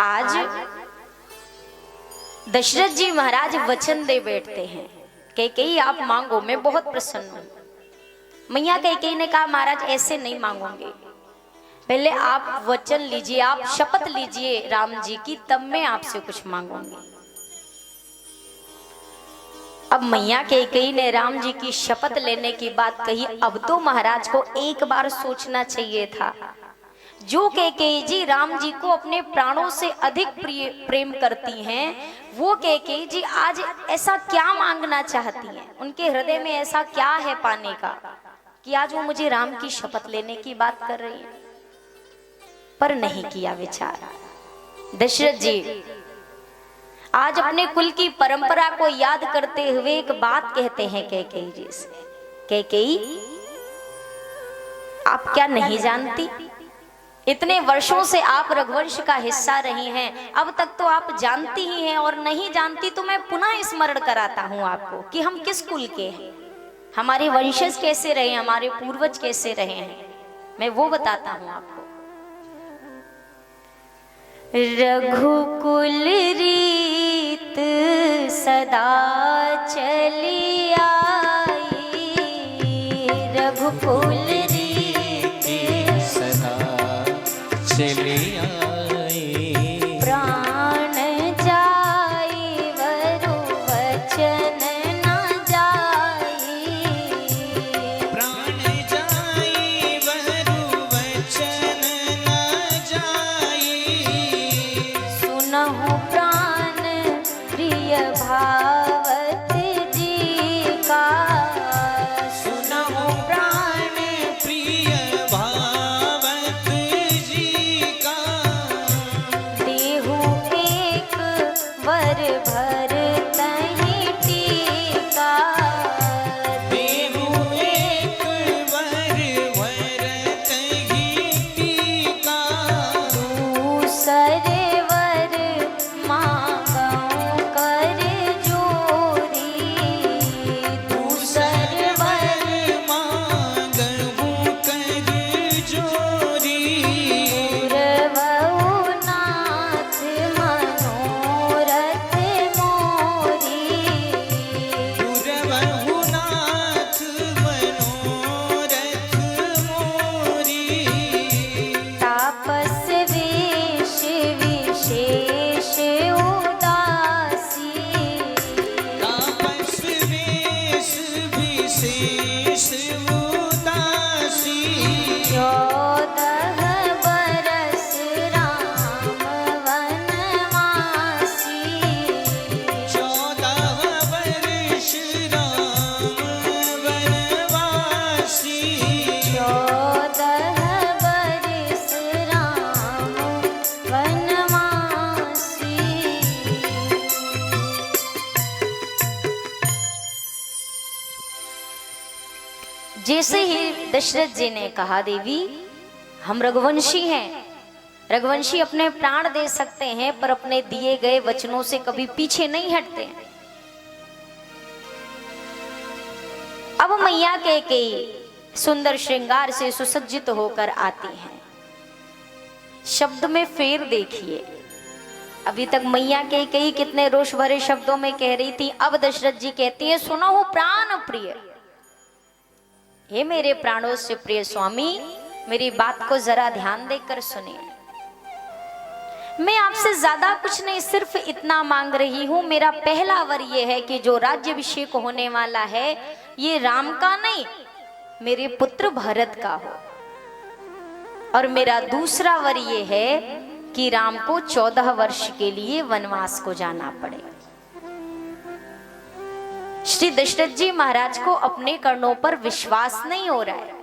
आज दशरथ जी महाराज वचन दे बैठते हैं, कैकेयी आप मांगो, मैं बहुत प्रसन्न हूं। मैया कैकेयी ने कहा महाराज ऐसे नहीं मांगूंगी, पहले आप वचन लीजिए, आप शपथ लीजिए राम जी की, तब मैं आपसे कुछ मांगूंगी। अब मैया कैकेयी ने राम जी की शपथ लेने की बात कही। अब तो महाराज को एक बार सोचना चाहिए था। जो कैकेयी जी राम जी को अपने प्राणों से अधिक प्रेम करती हैं, वो कैकेयी जी आज ऐसा क्या मांगना चाहती हैं? उनके हृदय में ऐसा क्या है पाने का कि आज वो मुझे राम की शपथ लेने की बात कर रही है? पर नहीं किया विचार। दशरथ जी आज अपने कुल की परंपरा को याद करते हुए एक बात कहते हैं कैकेयी जी से, कैकेयी आप क्या नहीं जानती, इतने वर्षों से आप रघुवंश का हिस्सा रही हैं, अब तक तो आप जानती ही हैं, और नहीं जानती तो मैं पुनः स्मरण कराता हूं आपको कि हम किस कुल के हैं, हमारे वंशज कैसे रहे, हमारे पूर्वज कैसे रहे हैं, मैं वो बताता हूं आपको। रघुकुल रीत सदा चली आई, रघुकुल रीत सदा चली आई, प्राण जाई वरु वचन न जाई, प्राण जाई वरु वचन न जाई, सुनहु प्राण प्रिय भावत जी का, सुनहु प्राण प्रिय भावत जी का, देहु एक वर भर तहि टीका, देहु एक वर भरत ही टीका, दूसर वर मांगऊं कर जोरी, दूसर वर मांगहु कर जोरी, पुरवहु नाथ मनोरथ मोरी, पुरवहु नाथ मनोरथ मोरी, तापस वेश विशेष उदासी, तापस वेश विशेष उदासी, 14 बरस राम वनवासी, 14 वर्ष राम वनवासी, 14 बरस राम वनवासी। जैसे ही दशरथ जी ने कहा देवी हम रघुवंशी हैं, रघुवंशी अपने प्राण दे सकते हैं पर अपने दिए गए वचनों से कभी पीछे नहीं हटते हैं। अब मैया कैकेयी सुंदर श्रृंगार से सुसज्जित होकर आती हैं। शब्द में फेर देखिए, अभी तक मैया कैकेयी कितने रोष भरे शब्दों में कह रही थी, अब दशरथ जी कहती है सुनो हो प्राण प्रिय, हे मेरे प्राणों से प्रिय स्वामी, मेरी बात को जरा ध्यान देकर सुनिए। मैं आपसे ज्यादा कुछ नहीं, सिर्फ इतना मांग रही हूं। मेरा पहला वर ये है कि जो राज्याभिषेक होने वाला है ये राम का नहीं, मेरे पुत्र भरत का हो। और मेरा दूसरा वर ये है कि राम को 14 वर्ष के लिए वनवास को जाना पड़े। श्री दशरथ जी महाराज को अपने कर्णों पर विश्वास नहीं हो रहा है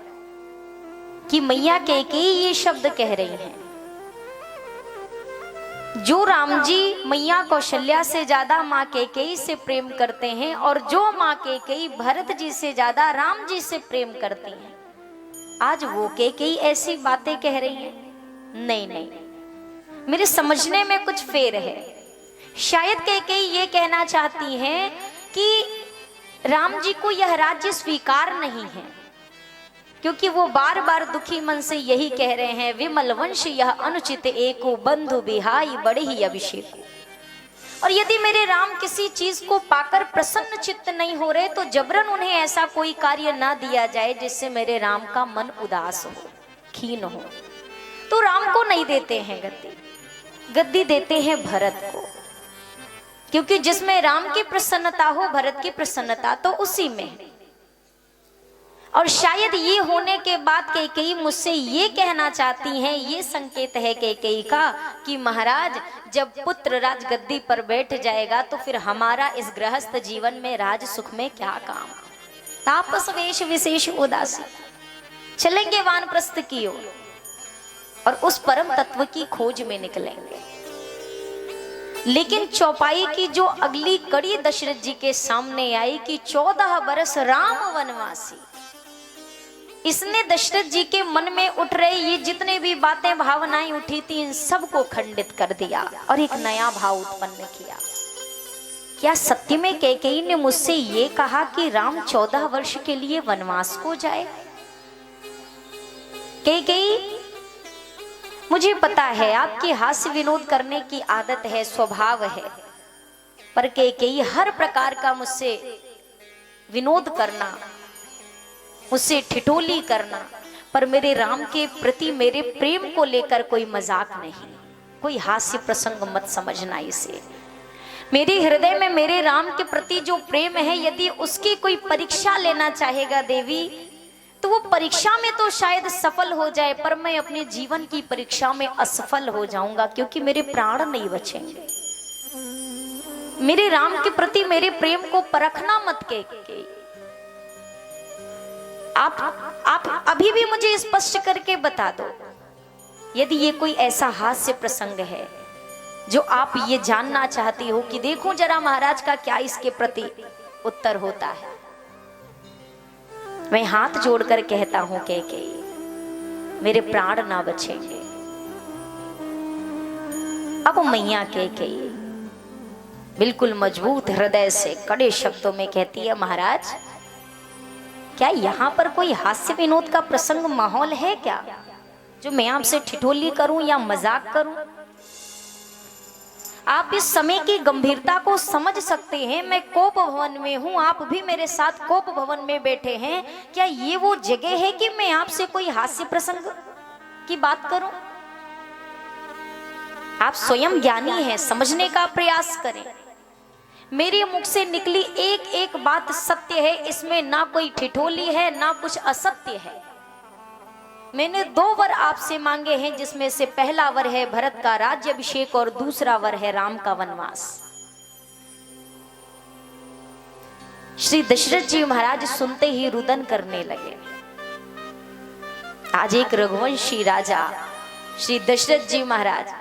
कि मैया कैकेयी ये शब्द कह रही हैं। जो राम जी मैया कौशल्या से ज्यादा माँ कैकेयी से प्रेम करते हैं, और जो माँ कैकेयी भरत जी से ज्यादा राम जी से प्रेम करती हैं, आज वो कैकेयी ऐसी बातें कह रही हैं। नहीं नहीं, मेरे समझने में कुछ फेर है। शायद कैकेयी ये कहना चाहती हैं कि राम जी को यह राज्य स्वीकार नहीं है, क्योंकि वो बार बार दुखी मन से यही कह रहे हैं, विमल वंश यह अनुचित एको, बंधु बिहाई बड़े ही अभिषेक। और यदि मेरे राम किसी चीज को पाकर प्रसन्न चित्त नहीं हो रहे तो जबरन उन्हें ऐसा कोई कार्य ना दिया जाए जिससे मेरे राम का मन उदास हो, खीन हो। तो राम को नहीं देते हैं गद्दी, गद्दी देते हैं भरत को, क्योंकि जिसमें राम की प्रसन्नता हो, भरत की प्रसन्नता तो उसी में है। और शायद ये होने के बाद कैकेयी मुझसे ये कहना चाहती हैं, ये संकेत है कैकेयी का कि महाराज जब पुत्र राज गद्दी पर बैठ जाएगा तो फिर हमारा इस गृहस्थ जीवन में राज सुख में क्या काम। तापस वेश विशेष उदासी, चलेंगे वानप्रस्थ की ओर और उस परम तत्व की खोज में निकलेंगे। लेकिन चौपाई की जो अगली कड़ी दशरथ जी के सामने आई कि 14 बरस राम वनवासी, इसने दशरथ जी के मन में उठ रहे ये जितने भी बातें भावनाएं उठी थी इन सबको खंडित कर दिया और एक नया भाव उत्पन्न किया। क्या सत्य में कैकेयी ने मुझसे ये कहा कि राम 14 वर्ष के लिए वनवास को जाए? कैकेयी, मुझे पता है आपकी हास्य विनोद करने की आदत है, स्वभाव है, पर कैकेयी हर प्रकार का मुझसे विनोद करना, मुझसे ठिठोली करना, पर मेरे राम के प्रति मेरे प्रेम को लेकर कोई मजाक नहीं, कोई हास्य प्रसंग मत समझना इसे। मेरे हृदय में मेरे राम के प्रति जो प्रेम है, यदि उसकी कोई परीक्षा लेना चाहेगा देवी तो वो परीक्षा में तो शायद सफल हो जाए, पर मैं अपने जीवन की परीक्षा में असफल हो जाऊंगा, क्योंकि मेरे प्राण नहीं बचेंगे। मेरे राम के प्रति मेरे प्रेम को परखना मत के आप अभी भी मुझे स्पष्ट करके बता दो, यदि ये कोई ऐसा हास्य प्रसंग है जो आप ये जानना चाहती हो कि देखो जरा महाराज का क्या इसके प्रति उत्तर होता है। मैं हाथ जोड़कर कहता हूं कैकेयी, मेरे प्राण ना बचेंगे। अब मैया कैकेयी बिल्कुल मजबूत हृदय से कड़े शब्दों में कहती है, महाराज क्या यहाँ पर कोई हास्य विनोद का प्रसंग माहौल है क्या, जो मैं आपसे ठिठोली करूं या मजाक करूं? आप इस समय की गंभीरता को समझ सकते हैं। मैं कोप भवन में हूं, आप भी मेरे साथ कोप भवन में बैठे हैं। क्या ये वो जगह है कि मैं आपसे कोई हास्य प्रसंग की बात करूं? आप स्वयं ज्ञानी हैं, समझने का प्रयास करें। मेरे मुख से निकली एक एक बात सत्य है, इसमें ना कोई ठिठोली है ना कुछ असत्य है। मैंने 2 वर आपसे मांगे हैं, जिसमें से पहला वर है भरत का राज्याभिषेक और दूसरा वर है राम का वनवास। श्री दशरथ जी महाराज सुनते ही रुदन करने लगे। आज एक रघुवंशी राजा श्री दशरथ जी महाराज,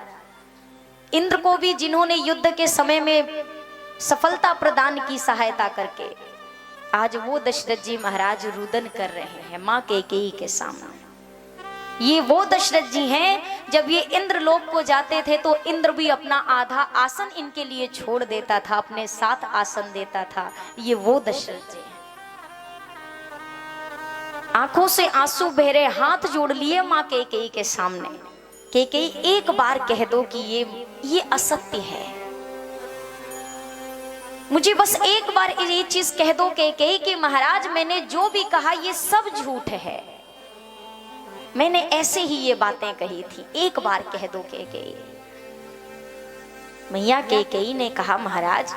इंद्र को भी जिन्होंने युद्ध के समय में सफलता प्रदान की सहायता करके, आज वो दशरथ जी महाराज रुदन कर रहे हैं मां कैकेयी के सामने। ये वो दशरथ जी हैं जब ये इंद्रलोक को जाते थे तो इंद्र भी अपना आधा आसन इनके लिए छोड़ देता था, अपने साथ आसन देता था। ये वो दशरथ जी हैं। आंखों से आंसू बह रहे, हाथ जोड़ लिए मां कैकेयी के सामने। कैकेयी एक बार कह दो कि ये असत्य है, मुझे बस एक बार ये चीज कह दो कैकेयी कि महाराज मैंने जो भी कहा ये सब झूठ है, मैंने ऐसे ही ये बातें कही थी, एक बार कह दो कैकेयी। मैया कैकेयी ने कहा, महाराज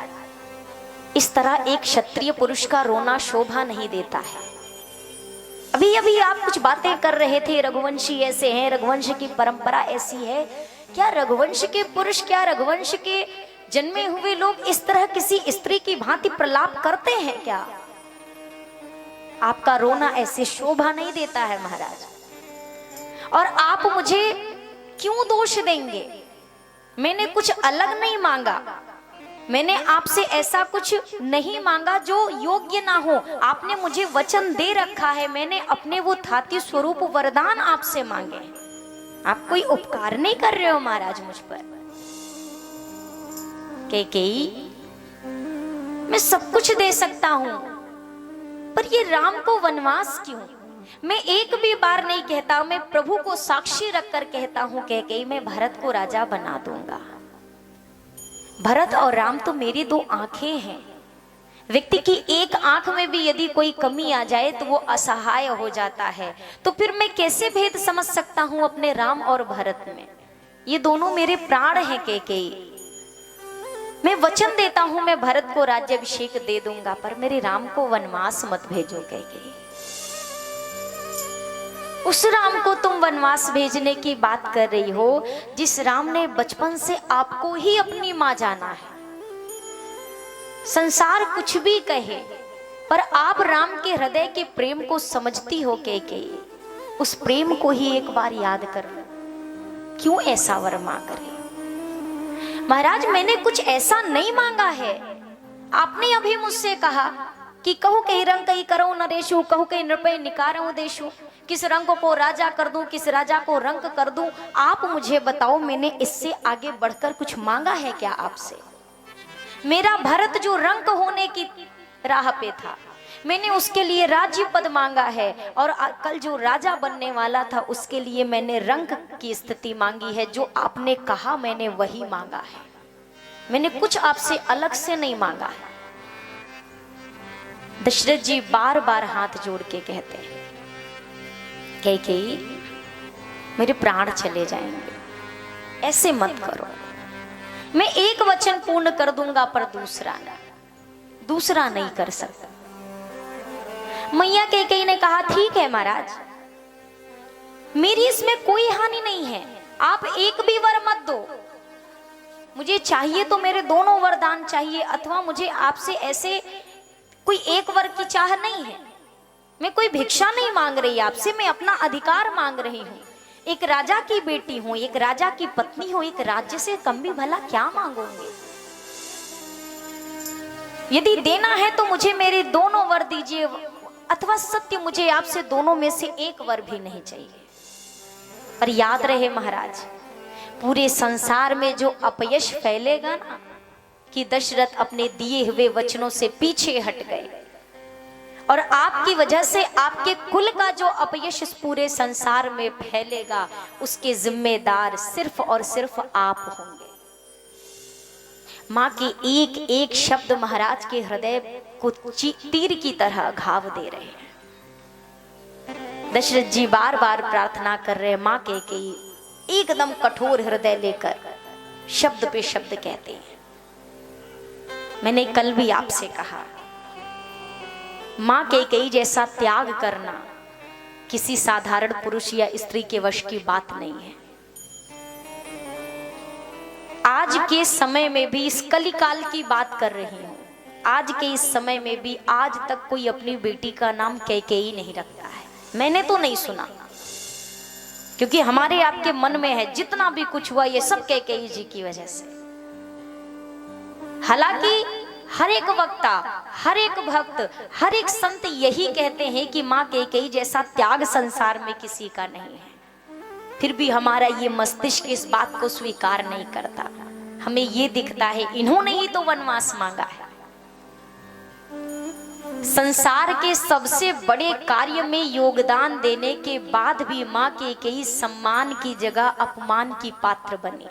इस तरह एक क्षत्रिय पुरुष का रोना शोभा नहीं देता है। अभी अभी आप कुछ बातें कर रहे थे, रघुवंशी ऐसे हैं, रघुवंश की परंपरा ऐसी है। क्या रघुवंश के पुरुष, क्या रघुवंश के जन्मे हुए लोग इस तरह किसी स्त्री की भांति प्रलाप करते हैं क्या? आपका रोना ऐसे शोभा नहीं देता है महाराज। और आप मुझे क्यों दोष देंगे? मैंने कुछ अलग नहीं मांगा, मैंने आपसे ऐसा कुछ नहीं मांगा जो योग्य ना हो। आपने मुझे वचन दे रखा है, मैंने अपने वो थाती स्वरूप वरदान आपसे मांगे। आप कोई उपकार नहीं कर रहे हो महाराज मुझ पर। कैकेयी, मैं सब कुछ दे सकता हूं, पर ये राम को वनवास क्यों? मैं एक भी बार नहीं कहता, मैं प्रभु को साक्षी रखकर कहता हूं कैकेयी मैं भरत को राजा बना दूंगा। भरत और राम तो मेरी दो आंखें हैं। व्यक्ति की एक आंख में भी यदि कोई कमी आ जाए तो वो असहाय हो जाता है। तो फिर मैं कैसे भेद समझ सकता हूं अपने राम और भरत में? ये दोनों मेरे प्राण हैं कैकेयी। मैं वचन देता हूं मैं भरत को राज्याभिषेक दे दूंगा, पर मेरे राम को वनवास मत भेजो कैकेयी। उस राम को तुम वनवास भेजने की बात कर रही हो जिस राम ने बचपन से आपको ही अपनी मां जाना है। संसार कुछ भी कहे, पर आप राम के हृदय के प्रेम को समझती हो कैकेयी। उस प्रेम को ही एक बार याद कर लो। क्यों ऐसा वर मांग रहे? महाराज मैंने कुछ ऐसा नहीं मांगा है। आपने अभी मुझसे कहा कि कहूं कहीं रंग कहीं करो नरेशु, कहूं कहीं नृपय निकारो देशु, किस रंग को राजा कर दूं, किस राजा को रंग कर दूं। आप मुझे बताओ, मैंने इससे आगे बढ़कर कुछ मांगा है क्या आपसे? मेरा भरत जो रंग होने की राह पे था, मैंने उसके लिए राज्य पद मांगा है, और कल जो राजा बनने वाला था उसके लिए मैंने रंग की स्थिति मांगी है। जो आपने कहा मैंने वही मांगा है। मैंने कुछ आपसे अलग से नहीं मांगा है। दशरथ जी बार बार हाथ जोड़ के कहते हैं कैकेयी मेरे प्राण चले जाएंगे, ऐसे मत करो। मैं एक वचन पूर्ण कर दूंगा पर दूसरा नहीं कर सकता। मैया कैकेयी ने कहा ठीक है महाराज, मेरी इसमें कोई हानि नहीं है, आप एक भी वर मत दो। मुझे चाहिए तो मेरे दोनों वरदान चाहिए, अथवा मुझे आपसे ऐसे कोई एक वर की चाह नहीं है। मैं कोई भिक्षा नहीं मांग रही आपसे, मैं अपना अधिकार मांग रही हूँ। एक राजा की बेटी हूँ, एक राजा की पत्नी हूँ, एक राज्य से कम भी भला क्या मांगोगे? यदि देना है तो मुझे मेरे दोनों वर दीजिए, अथवा सत्य मुझे आपसे दोनों में से एक वर भी नहीं चाहिए। पर याद रहे महाराज, पूरे संसार में जो अपयश फैलेगा ना कि दशरथ अपने दिए हुए वचनों से पीछे हट गए, और आपकी वजह से आपके कुल का जो अपयश इस पूरे संसार में फैलेगा, उसके जिम्मेदार सिर्फ और सिर्फ आप होंगे। माँ के एक एक शब्द महाराज के हृदय को तीर की तरह घाव दे रहे हैं। दशरथ जी बार बार प्रार्थना कर रहे हैं। माँ कैकेयी एकदम कठोर हृदय लेकर शब्द पे शब्द कहते हैं। मैंने कल भी आपसे कहा, माँ कैकेयी जैसा त्याग करना किसी साधारण पुरुष या स्त्री के वश की बात नहीं है। आज के समय में भी, इस कलिकाल की बात कर रही हूं, आज के इस समय में भी आज तक कोई अपनी बेटी का नाम कैकेयी नहीं रखता है। मैंने तो नहीं सुना, क्योंकि हमारे आपके मन में है जितना भी कुछ हुआ ये सब कैकेयी जी की वजह से। हालांकि हर एक वक्ता, हर एक भक्त, हर एक संत यही कहते हैं कि माँ कैकेयी जैसा त्याग संसार में किसी का नहीं है। फिर भी हमारा ये मस्तिष्क इस बात को स्वीकार नहीं करता। हमें ये दिखता है इन्होंने ही तो वनवास मांगा है। संसार के सबसे बड़े कार्य में योगदान देने के बाद भी माँ कैकेयी सम्मान की जगह अपमान की पात्र बनी,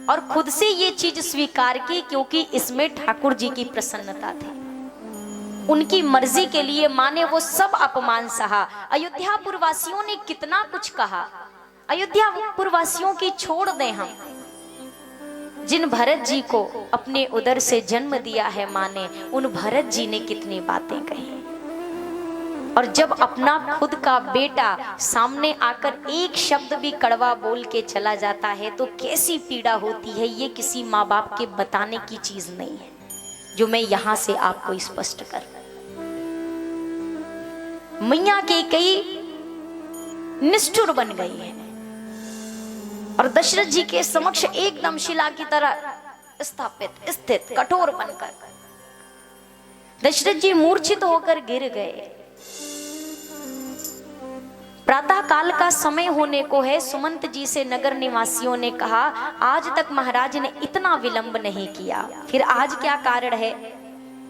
और खुद से ये चीज स्वीकार की, क्योंकि इसमें ठाकुर जी की प्रसन्नता थी। उनकी मर्जी के लिए माँ ने वो सब अपमान सहा। अयोध्यापुर वासियों ने कितना कुछ कहा, अयोध्यापुर वासियों की छोड़ दें हम। जिन भरत जी को अपने उदर से जन्म दिया है माँ ने, उन भरत जी ने कितनी बातें कही। और जब अपना खुद का बेटा सामने आकर एक शब्द भी कड़वा बोल के चला जाता है तो कैसी पीड़ा होती है, ये किसी माँ बाप के बताने की चीज नहीं है, जो मैं यहां से आपको स्पष्ट कर। मैया कैकेयी निष्ठुर बन गई है और दशरथ जी के समक्ष एकदम शिला की तरह स्थापित स्थित कठोर बनकर दशरथ जी मूर्छित होकर गिर गए। प्रातः काल का समय होने को है। सुमंत जी से नगर निवासियों ने कहा, आज तक महाराज ने इतना विलंब नहीं किया, फिर आज क्या कारण है?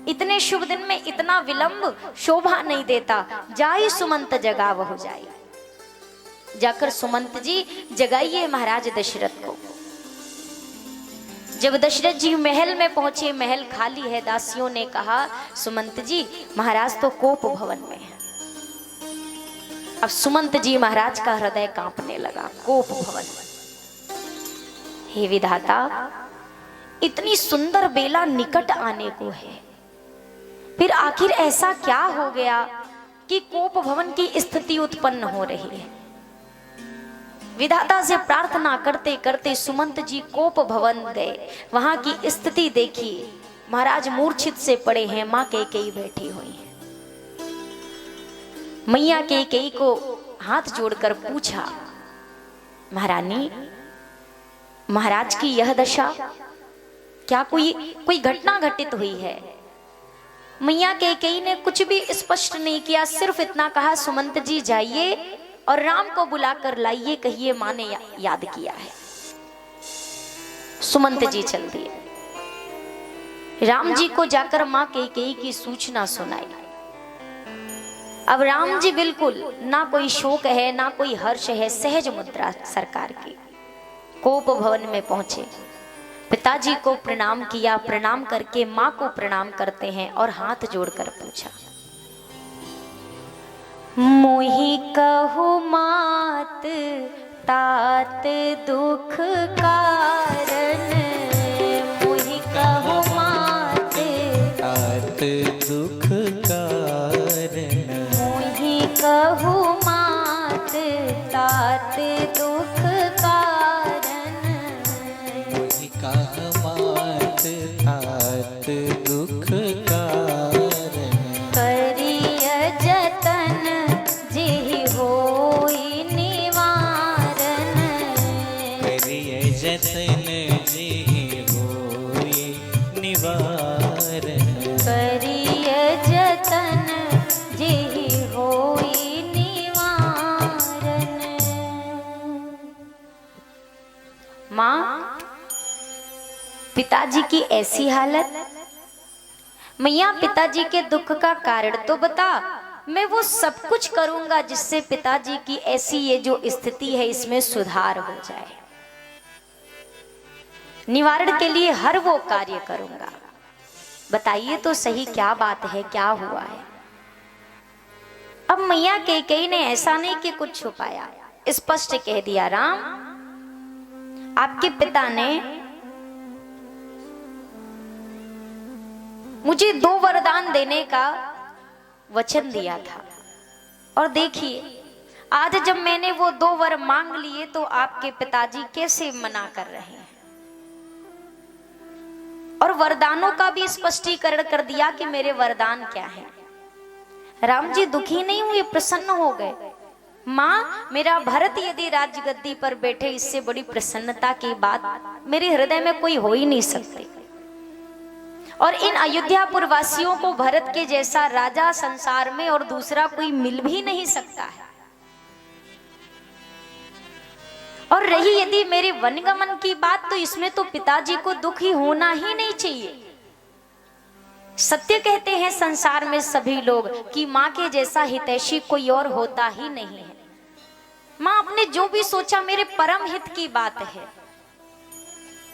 इतने शुभ दिन में इतना विलंब शोभा नहीं देता। जाई सुमंत जगाव हो जाए। जाकर सुमंत जी जगाइए महाराज दशरथ को। जब दशरथ जी महल में पहुंचे, महल खाली है, दासियों ने कहा सुमंत जी महाराज तो कोप भवन में है। अब सुमंत जी महाराज का हृदय कांपने लगा। कोप भवन, हे विधाता, इतनी सुंदर बेला निकट आने को है, फिर आखिर ऐसा क्या हो गया कि कोप भवन की स्थिति उत्पन्न हो रही है। विधाता से प्रार्थना करते करते सुमंत जी कोप भवन गए। वहां की स्थिति देखिए, महाराज मूर्छित से पड़े हैं, मां कैकेयी बैठी हुई है। मैया कैकेयी को हाथ जोड़कर पूछा, महारानी, महाराज की यह दशा, क्या कोई घटना घटित हुई है? मैया कैकेयी ने कुछ भी स्पष्ट नहीं किया, सिर्फ इतना कहा, सुमंत जी जाइए और राम को बुलाकर लाइए, कहिए मां ने याद किया है। सुमंत जी चल दिए। राम जी को जाकर मां कैकेयी की सूचना सुनाई। अब राम जी बिल्कुल ना कोई शोक है ना कोई हर्ष है, सहज मुद्रा सरकार की। कोप भवन में पहुंचे, पिताजी को प्रणाम किया, प्रणाम करके मां को प्रणाम करते हैं और हाथ जोड़कर पूछा, मोहि कहु मात तात दुख कारण, मोहि कहु मात तात दुख कारण, मोहि कहु मात तात दुख कारण, मोहि कहु मात तात दुख कारण, करिय जतन जेहि होई निवारण, करिय जतन जेहि होई निवारण, करिय जतन जेहि होई निवारण। मां, पिताजी की ऐसी हालत, मैया पिताजी के दुख का कारण तो बता, मैं वो सब कुछ करूंगा जिससे पिताजी की ऐसी ये जो स्थिति है इसमें सुधार हो जाए। निवारण के लिए हर वो कार्य करूंगा। बताइए तो सही क्या बात है, क्या हुआ है? अब मैया कैकेयी ने ऐसा नहीं कि कुछ छुपाया, स्पष्ट कह दिया, राम, आपके पिता ने मुझे 2 वरदान देने का वचन दिया था, और देखिए आज जब मैंने वो 2 वर मांग लिए तो आपके पिताजी कैसे मना कर रहे हैं। और वरदानों का भी स्पष्टीकरण कर दिया कि मेरे वरदान क्या हैं। राम जी दुखी नहीं हुए, प्रसन्न हो गए। मां, मेरा भरत यदि राजगद्दी पर बैठे, इससे बड़ी प्रसन्नता की बात मेरे हृदय में कोई हो ही नहीं सकती। और इन अयोध्यापुर वासियों को भरत के जैसा राजा संसार में और दूसरा कोई मिल भी नहीं सकता है। और रही यदि मेरे वनगमन की बात, तो इसमें तो पिताजी को दुखी होना ही नहीं चाहिए। सत्य कहते हैं संसार में सभी लोग कि माँ के जैसा हितैषी कोई और होता ही नहीं है। माँ आपने जो भी सोचा मेरे परम हित की बात है।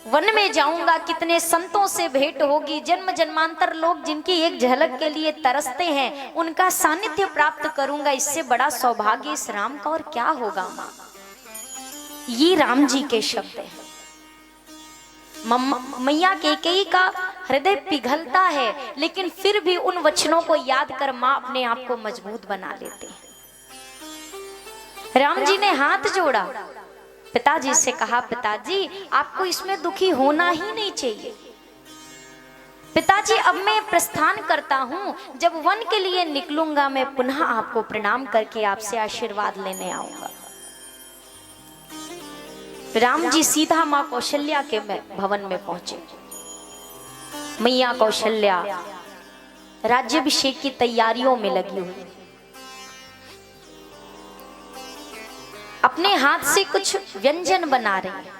वन में जाऊंगा, कितने संतों से भेंट होगी, जन्म जन्मांतर लोग जिनकी एक झलक के लिए तरसते हैं उनका सानिध्य प्राप्त करूंगा। इससे बड़ा सौभाग्य इस राम का और क्या होगा। माँ, ये राम जी के शब्द हैं। मैया कैकेयी का हृदय पिघलता है, लेकिन फिर भी उन वचनों को याद कर मां अपने आप को मजबूत बना लेते हैं। राम जी ने हाथ जोड़ा, पिताजी से कहा, पिताजी आपको इसमें दुखी होना ही नहीं चाहिए। पिताजी अब मैं प्रस्थान करता हूँ, जब वन के लिए निकलूंगा मैं पुनः आपको प्रणाम करके आपसे आशीर्वाद लेने आऊंगा। राम जी सीधा मां कौशल्या के भवन में पहुंचे। मैया कौशल्या राज्याभिषेक की तैयारियों में लगी हुई, अपने हाथ से कुछ व्यंजन बना रही है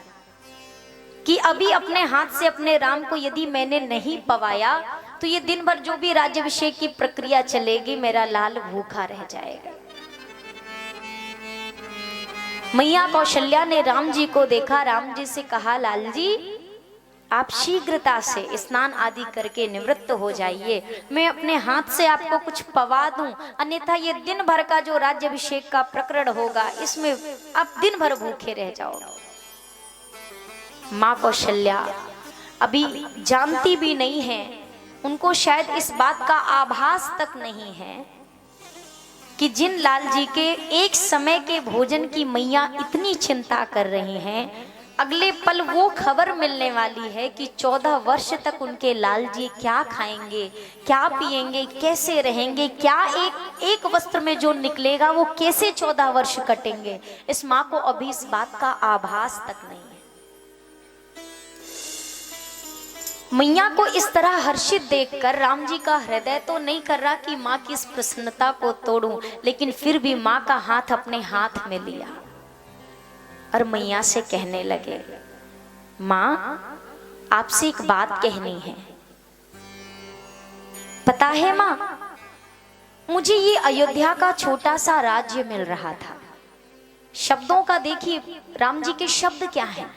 कि अभी अपने हाथ से अपने राम को यदि मैंने नहीं पवाया तो ये दिन भर जो भी राज्याभिषेक की प्रक्रिया चलेगी मेरा लाल भूखा रह जाएगा। मैया कौशल्या ने राम जी को देखा, राम जी से कहा, लाल जी आप शीघ्रता से स्नान आदि करके निवृत्त हो जाइए, मैं अपने हाथ से आपको कुछ पवा दूं, अन्यथा ये दिन भर का जो राज्याभिषेक का प्रकरण होगा इसमें आप दिन भर भूखे रह जाओगे। माँ कौशल्या अभी जानती भी नहीं है, उनको शायद इस बात का आभास तक नहीं है कि जिन लाल जी के एक समय के भोजन की मैया इतनी चिंता कर रही हैं, अगले पल वो खबर मिलने वाली है कि 14 वर्ष तक उनके लाल जी क्या खाएंगे, क्या पिएंगे, कैसे रहेंगे, क्या एक वस्त्र में जो निकलेगा वो कैसे 14 वर्ष कटेंगे। इस माँ को अभी इस बात का आभास तक नहीं है। मैया को इस तरह हर्षित देखकर राम जी का हृदय तो नहीं कर रहा कि माँ की इस प्रसन्नता को तोड़ूं, लेकिन फिर भी माँ का हाथ अपने हाथ में लिया और मैया से कहने लगे, माँ आपसे एक बात कहनी है। पता है माँ, मुझे ये अयोध्या का छोटा सा राज्य मिल रहा था। शब्दों का देखिए राम जी के शब्द क्या हैं।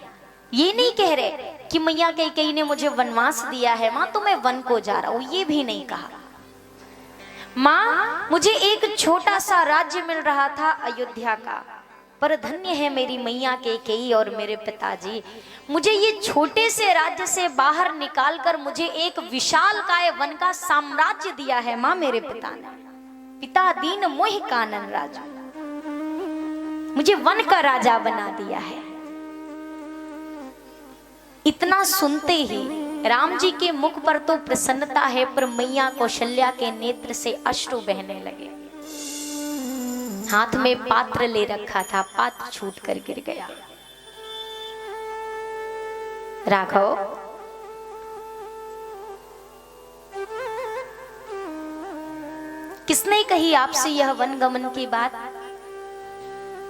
ये नहीं कह रहे कि मैया कैकेयी ने मुझे वनवास दिया है माँ तो मैं वन को जा रहा हूं, ये भी नहीं कहा। माँ मुझे एक छोटा सा राज्य मिल रहा था अयोध्या का, पर धन्य है मेरी मैया कैकेयी और मेरे पिताजी, मुझे ये छोटे से राज्य से बाहर निकालकर मुझे एक विशालकाय वन का साम्राज्य दिया है माँ मेरे पिता ने। पिता दीन मोहि कानन राजा, मुझे वन का राजा बना दिया है। इतना सुनते ही राम जी के मुख पर तो प्रसन्नता है, पर मैया कौशल्या के नेत्र से अश्रु बहने लगे। हाथ में पात्र ले रखा था, पात्र छूट कर गिर गया। राघव किसने कही आपसे यह वनगमन की बात?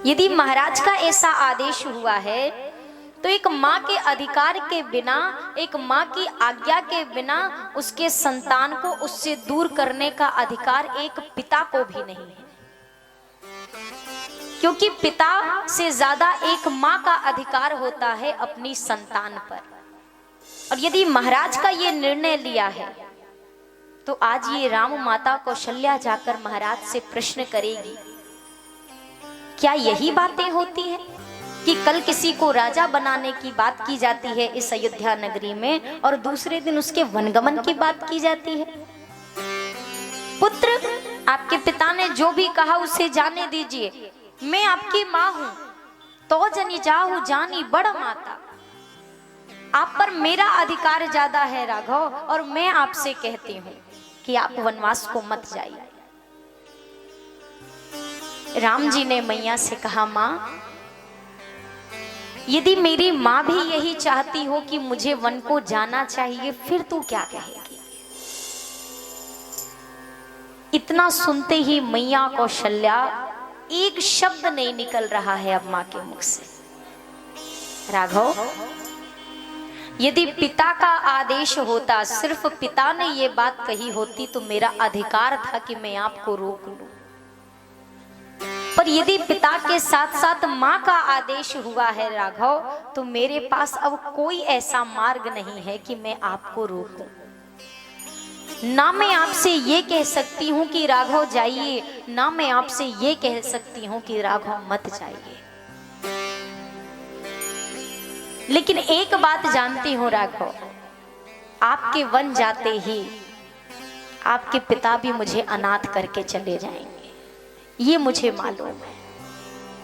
यदि महाराज का ऐसा आदेश हुआ है तो एक माँ के अधिकार के बिना, एक माँ की आज्ञा के बिना उसके संतान को उससे दूर करने का अधिकार एक पिता को भी नहीं है, क्योंकि पिता से ज्यादा एक माँ का अधिकार होता है अपनी संतान पर। और यदि महाराज का ये निर्णय लिया है तो आज ये राम माता कौशल्या जाकर महाराज से प्रश्न करेगी। क्या यही बातें होती हैं कि कल किसी को राजा बनाने की बात की जाती है इस अयोध्या नगरी में और दूसरे दिन उसके वनगमन की बात की जाती है? पुत्र आपके पिता ने जो भी कहा उसे जाने दीजिए, मैं आपकी माँ हूं, तो जनी जाहू जानी बड़ माता। आप पर मेरा अधिकार ज्यादा है राघव, और मैं आपसे कहती हूं कि आप वनवास को मत जाइए। राम जी ने मैया से कहा, माँ यदि मेरी माँ भी यही चाहती हो कि मुझे वन को जाना चाहिए, फिर तू क्या कहेगी? इतना सुनते ही मैया कौशल्या, एक शब्द नहीं निकल रहा है अब माँ के मुख से। राघव यदि पिता का आदेश होता, सिर्फ पिता ने ये बात कही होती तो मेरा अधिकार था कि मैं आपको रोक लूं, पर यदि पिता के साथ साथ माँ का आदेश हुआ है राघव, तो मेरे पास अब कोई ऐसा मार्ग नहीं है कि मैं आपको रोकूं। ना मैं आपसे ये कह सकती हूँ कि राघव जाइए, ना मैं आपसे ये कह सकती हूँ कि राघव मत जाइए। लेकिन एक बात जानती हूँ राघव, आपके वन जाते ही आपके पिता भी मुझे अनाथ करके चले जाएंगे, ये मुझे मालूम है।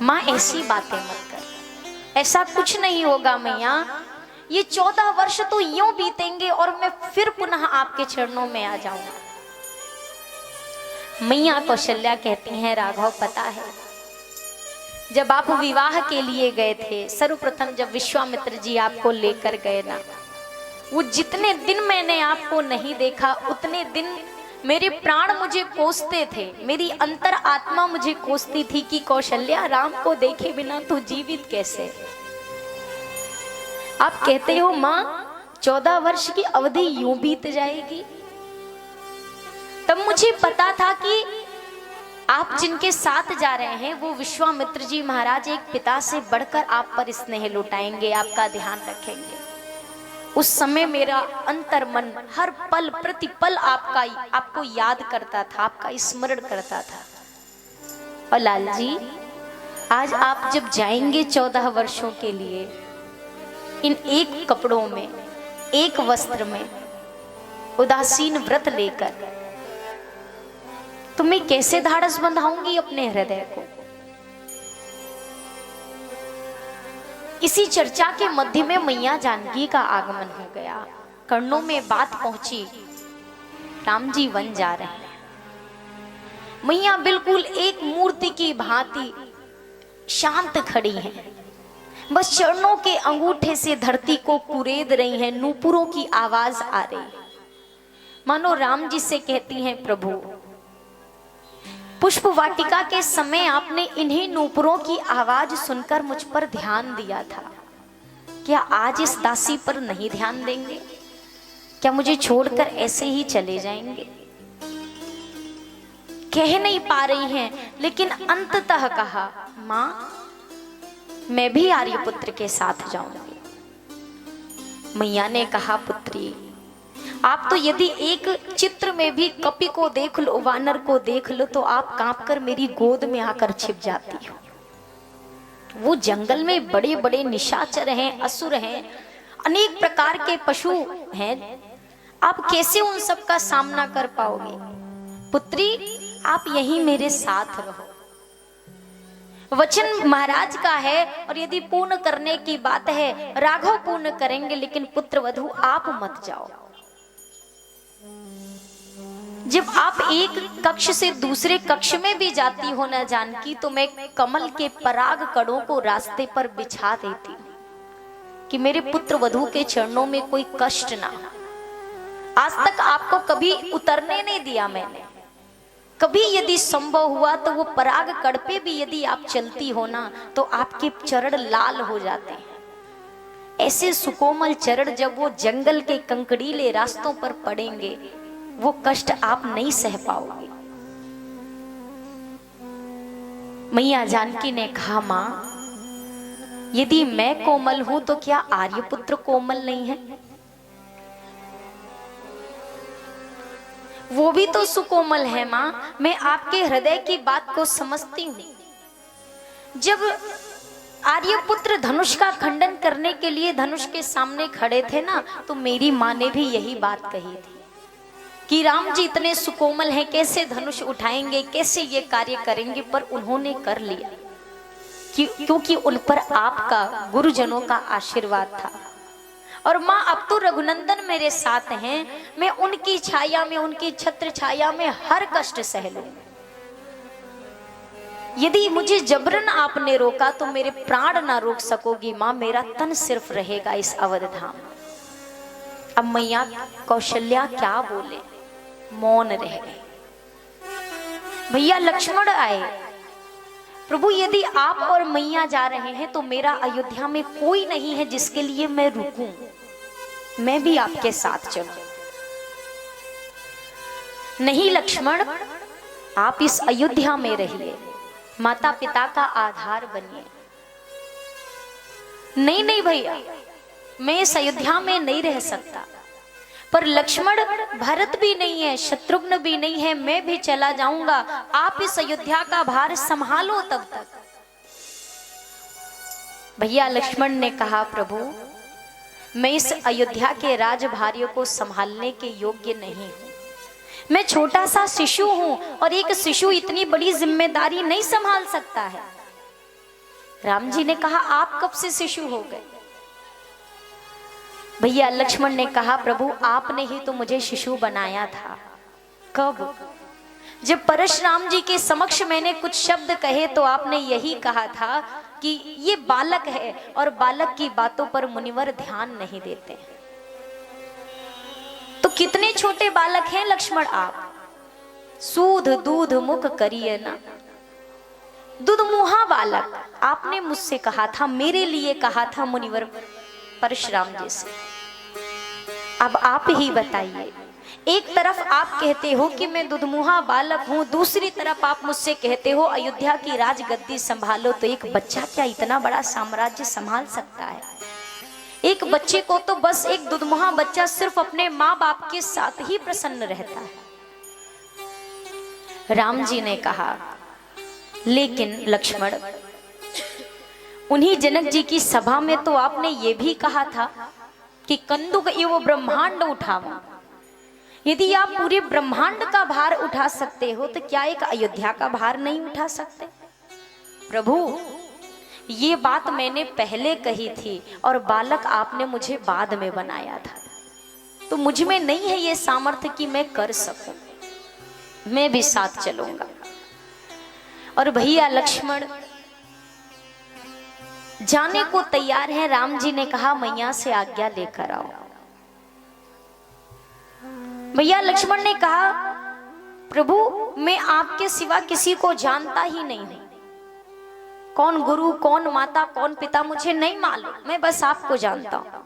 माँ ऐसी बातें मत कर, ऐसा कुछ नहीं होगा मैया। ये 14 वर्ष तो यूं बीतेंगे और मैं फिर पुनः आपके चरणों में आ जाऊंगा। मैया कौशल्या कहती हैं, राघव पता है जब आप विवाह के लिए गए थे, सर्वप्रथम जब विश्वामित्र जी आपको लेकर गए ना, वो जितने दिन मैंने आपको नहीं देखा उतने दिन मेरे प्राण मुझे कोसते थे, मेरी अंतर आत्मा मुझे कोसती थी कि कौशल्या राम को देखे बिना तू जीवित कैसे? आप कहते हो माँ 14 वर्ष की अवधि यूं बीत जाएगी, तब मुझे पता था कि आप जिनके साथ जा रहे हैं वो विश्वामित्र जी महाराज एक पिता से बढ़कर आप पर स्नेह लुटाएंगे, आपका ध्यान रखेंगे। उस समय मेरा अंतर मन हर पल प्रतिपल आपको याद करता था, आपका स्मरण करता था। और लाल जी, आज आप जब जाएंगे 14 वर्षों के लिए इन एक कपड़ों में, एक वस्त्र में, उदासीन व्रत लेकर, तो मैं कैसे धाड़स बंधाऊंगी अपने हृदय को? इसी चर्चा के मध्य में मैया जानकी का आगमन हो गया। कर्णों में बात पहुंची, राम जी वन जा रहे हैं। मैया बिल्कुल एक मूर्ति की भांति शांत खड़ी हैं, बस चरणों के अंगूठे से धरती को कुरेद रही हैं। नूपुरों की आवाज आ रही है, मानो राम जी से कहती हैं, प्रभु पुष्प वाटिका के समय आपने इन्हीं नूपुरों की आवाज सुनकर मुझ पर ध्यान दिया था, क्या आज इस दासी पर नहीं ध्यान देंगे? क्या मुझे छोड़कर ऐसे ही चले जाएंगे? कह नहीं पा रही हैं, लेकिन अंततः कहा, मां मैं भी आर्यपुत्र के साथ जाऊंगी। मैया ने कहा, पुत्री आप तो यदि एक चित्र में भी कपि को देख लो, वानर को देख लो, तो आप कांपकर मेरी गोद में आकर छिप जाती हो। वो जंगल में बड़े बड़े निशाचर हैं, असुर हैं, अनेक प्रकार के पशु हैं, आप कैसे उन सब का सामना कर पाओगे? पुत्री आप यहीं मेरे साथ रहो। वचन महाराज का है, और यदि पूर्ण करने की बात है राघव पूर्ण करेंगे, लेकिन पुत्र वधू आप मत जाओ। जब आप एक कक्ष से दूसरे कक्ष में भी जाती हो ना जानकी, तो मैं कमल के पराग कणों को रास्ते पर बिछा देती हूँ कि मेरे पुत्र वधू के चरणों में कोई कष्ट ना हो। आज तक आपको कभी उतरने नहीं दिया मैंने। कभी यदि संभव हुआ तो वो पराग कण पे भी यदि आप चलती हो ना, तो आपके चरण लाल हो जाते हैं। ऐसे सुकोमल चरण जब वो जंगल के कंकड़ीले रास्तों पर पड़ेंगे, वो कष्ट आप नहीं सह पाओगे। मैया जानकी ने कहा, मां यदि मैं कोमल हूं तो क्या आर्यपुत्र कोमल नहीं है? वो भी तो सुकोमल है मां। मैं आपके हृदय की बात को समझती हूं। जब आर्यपुत्र धनुष का खंडन करने के लिए धनुष के सामने खड़े थे ना, तो मेरी मां ने भी यही बात कही थी कि राम जी इतने सुकोमल हैं, कैसे धनुष उठाएंगे, कैसे ये कार्य करेंगे, पर उन्होंने कर लिया क्योंकि उन पर आपका गुरुजनों का आशीर्वाद था। और मां अब तो रघुनंदन मेरे साथ हैं, मैं उनकी छाया में, उनकी छत्र छाया में हर कष्ट सह लूं। यदि मुझे जबरन आपने रोका तो मेरे प्राण ना रोक सकोगी मां, मेरा तन सिर्फ रहेगा इस अवध धाम। अब मैया कौशल्या क्या बोले, मौन रह गए। भैया लक्ष्मण आए, प्रभु यदि आप और मैया जा रहे हैं तो मेरा अयोध्या में कोई नहीं है जिसके लिए मैं रुकूं, मैं भी आपके साथ चलूं। नहीं लक्ष्मण, आप इस अयोध्या में रहिए, माता पिता का आधार बनिए। नहीं नहीं भैया, मैं इस अयोध्या में नहीं रह सकता। पर लक्ष्मण, भरत भी नहीं है, शत्रुघ्न भी नहीं है, मैं भी चला जाऊंगा, आप इस अयोध्या का भार संभालो तब तक। भैया लक्ष्मण ने कहा, प्रभु मैं इस अयोध्या के राजभारियों को संभालने के योग्य नहीं हूं। मैं छोटा सा शिशु हूं, और एक शिशु इतनी बड़ी जिम्मेदारी नहीं संभाल सकता है। राम जी ने कहा, आप कब से शिशु हो गए? भैया लक्ष्मण ने कहा, प्रभु आपने ही तो मुझे शिशु बनाया था। कब? जब परशुराम जी के समक्ष मैंने कुछ शब्द कहे तो आपने यही कहा था कि ये बालक है, और बालक की बातों पर मुनिवर ध्यान नहीं देते। तो कितने छोटे बालक हैं लक्ष्मण आप? सूध दूध मुख करिए ना, दूध मुहा बालक आपने मुझसे कहा था, मेरे लिए कहा था मुनिवर परशुराम जी से। अब आप ही बताइए, एक तरफ आप कहते हो कि मैं दुधमुहा बालक हूँ, दूसरी तरफ आप मुझसे कहते हो अयोध्या की राजगद्दी संभालो। तो एक बच्चा क्या इतना बड़ा साम्राज्य संभाल सकता है? एक बच्चे को तो बस, एक दुधमुहा बच्चा सिर्फ अपने माँ बाप के साथ ही प्रसन्न रहता है। राम जी ने कहा, लेकिन लक्ष्मण, उन्हीं जनक जी की सभा में तो आपने ये भी कहा था कि कंदुक इव ब्रह्मांड उठावा। यदि आप पूरे ब्रह्मांड का भार उठा सकते हो तो क्या एक अयोध्या का भार नहीं उठा सकते? प्रभु, ये बात मैंने पहले कही थी और बालक आपने मुझे बाद में बनाया था, तो मुझ में नहीं है ये सामर्थ्य कि मैं कर सकूं। मैं भी साथ चलूंगा। और भैया लक्ष्मण जाने को तैयार हैं। राम जी ने कहा, मैया से आज्ञा लेकर आओ। भैया लक्ष्मण ने कहा, प्रभु मैं आपके सिवा किसी को जानता ही नहीं हूं। कौन गुरु, कौन माता, कौन पिता मुझे नहीं मालूम, मैं बस आपको जानता हूं।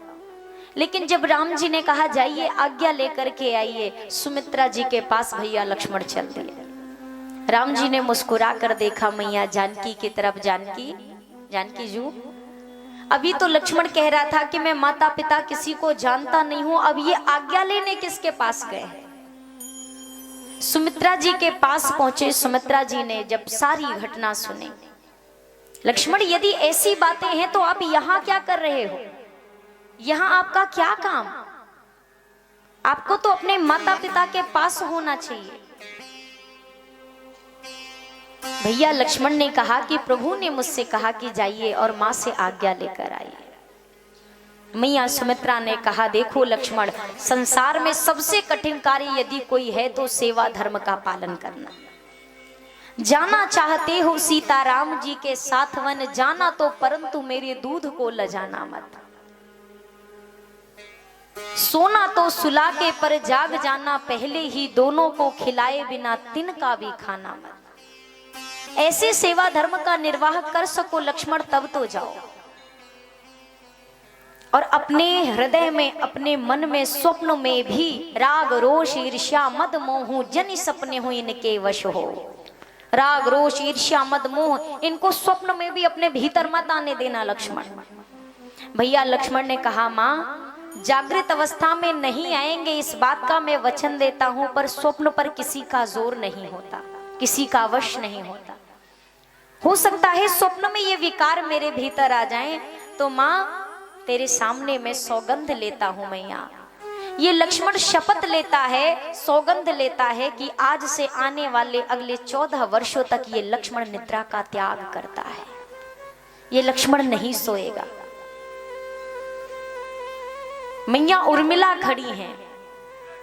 लेकिन जब राम जी ने कहा जाइए आज्ञा लेकर के आइए, सुमित्रा जी के पास भैया लक्ष्मण चल दिए। राम जी ने मुस्कुरा कर देखा मैया जानकी की तरफ। जानकी, जानकी जू, अभी तो लक्ष्मण कह रहा था कि मैं माता पिता किसी को जानता नहीं हूं, अब ये आज्ञा लेने किसके पास गए? सुमित्रा जी के पास पहुंचे। सुमित्रा जी ने जब सारी घटना सुनी, लक्ष्मण यदि ऐसी बातें हैं तो आप यहां क्या कर रहे हो? यहां आपका क्या काम? आपको तो अपने माता पिता के पास होना चाहिए। भैया लक्ष्मण ने कहा कि प्रभु ने मुझसे कहा कि जाइए और मां से आज्ञा लेकर आइए। मैया सुमित्रा ने कहा, देखो लक्ष्मण, संसार में सबसे कठिन कार्य यदि कोई है तो सेवा धर्म का पालन करना। जाना चाहते हो सीताराम जी के साथ वन, जाना तो परंतु मेरे दूध को लजाना मत। सोना तो सुला के पर जाग जाना, पहले ही दोनों को खिलाए बिना तिनका भी खाना मत। ऐसे सेवा धर्म का निर्वाह कर सको लक्ष्मण, तब तो जाओ। और अपने हृदय में, अपने मन में, स्वप्न में भी राग रोष ईर्ष्या मद मोह जन सपने हो इनके वश हो। राग रोष ईर्ष्या मद मोह, इनको स्वप्न में भी अपने भीतर मत आने देना लक्ष्मण। भैया लक्ष्मण ने कहा, माँ जागृत अवस्था में नहीं आएंगे, इस बात का मैं वचन देता हूं, पर स्वप्न पर किसी का जोर नहीं होता, किसी का वश नहीं होता। हो सकता है स्वप्न में ये विकार मेरे भीतर आ जाएं, तो माँ तेरे सामने मैं सौगंध लेता हूं मैया। ये लक्ष्मण शपथ लेता है, सौगंध लेता है कि आज से आने वाले अगले 14 वर्षों तक ये लक्ष्मण निद्रा का त्याग करता है। ये लक्ष्मण नहीं सोएगा। मैया उर्मिला खड़ी हैं।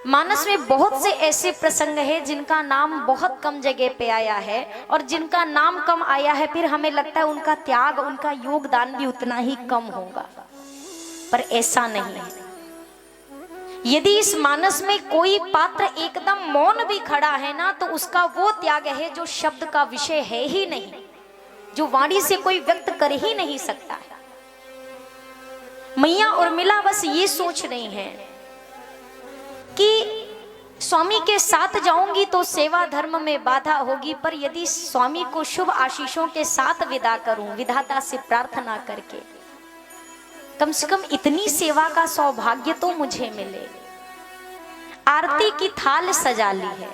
मानस में बहुत से ऐसे प्रसंग हैं जिनका नाम बहुत कम जगह पे आया है, और जिनका नाम कम आया है फिर हमें लगता है उनका त्याग, उनका योगदान भी उतना ही कम होगा, पर ऐसा नहीं है। यदि इस मानस में कोई पात्र एकदम मौन भी खड़ा है ना, तो उसका वो त्याग है जो शब्द का विषय है ही नहीं, जो वाणी से कोई व्यक्त कर ही नहीं सकता है। मैया उर्मिला बस ये सोच रही हैं कि स्वामी के साथ जाऊंगी तो सेवा धर्म में बाधा होगी, पर यदि स्वामी को शुभ आशीषों के साथ विदा करूं, विधाता से प्रार्थना करके, कम से कम इतनी सेवा का सौभाग्य तो मुझे मिले। आरती की थाल सजा ली है,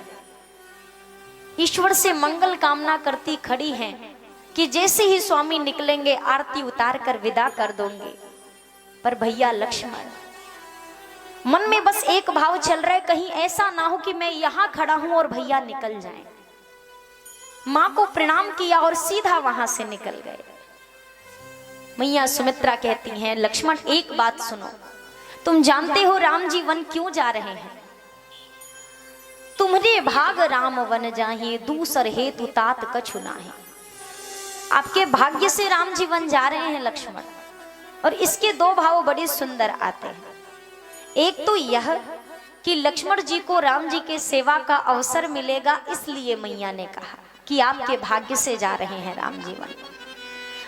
ईश्वर से मंगल कामना करती खड़ी हैं कि जैसे ही स्वामी निकलेंगे आरती उतार कर विदा कर दूंगी। पर भैया लक्ष्मण, मन में बस एक भाव चल रहा है, कहीं ऐसा ना हो कि मैं यहां खड़ा हूं और भैया निकल जाएं। मां को प्रणाम किया और सीधा वहां से निकल गए। मैया सुमित्रा कहती हैं, लक्ष्मण एक बात सुनो, तुम जानते हो राम जी वन क्यों जा रहे हैं? तुम्हारे भाग राम वन जाहिए, दूसर हेतु तात कछु नाहि। आपके भाग्य से राम जी वन जा रहे हैं लक्ष्मण। और इसके दो भाव बड़े सुंदर आते हैं। एक तो यह कि लक्ष्मण जी को राम जी के सेवा का अवसर मिलेगा, इसलिए मैया ने कहा कि आपके भाग्य से जा रहे हैं राम जी वन।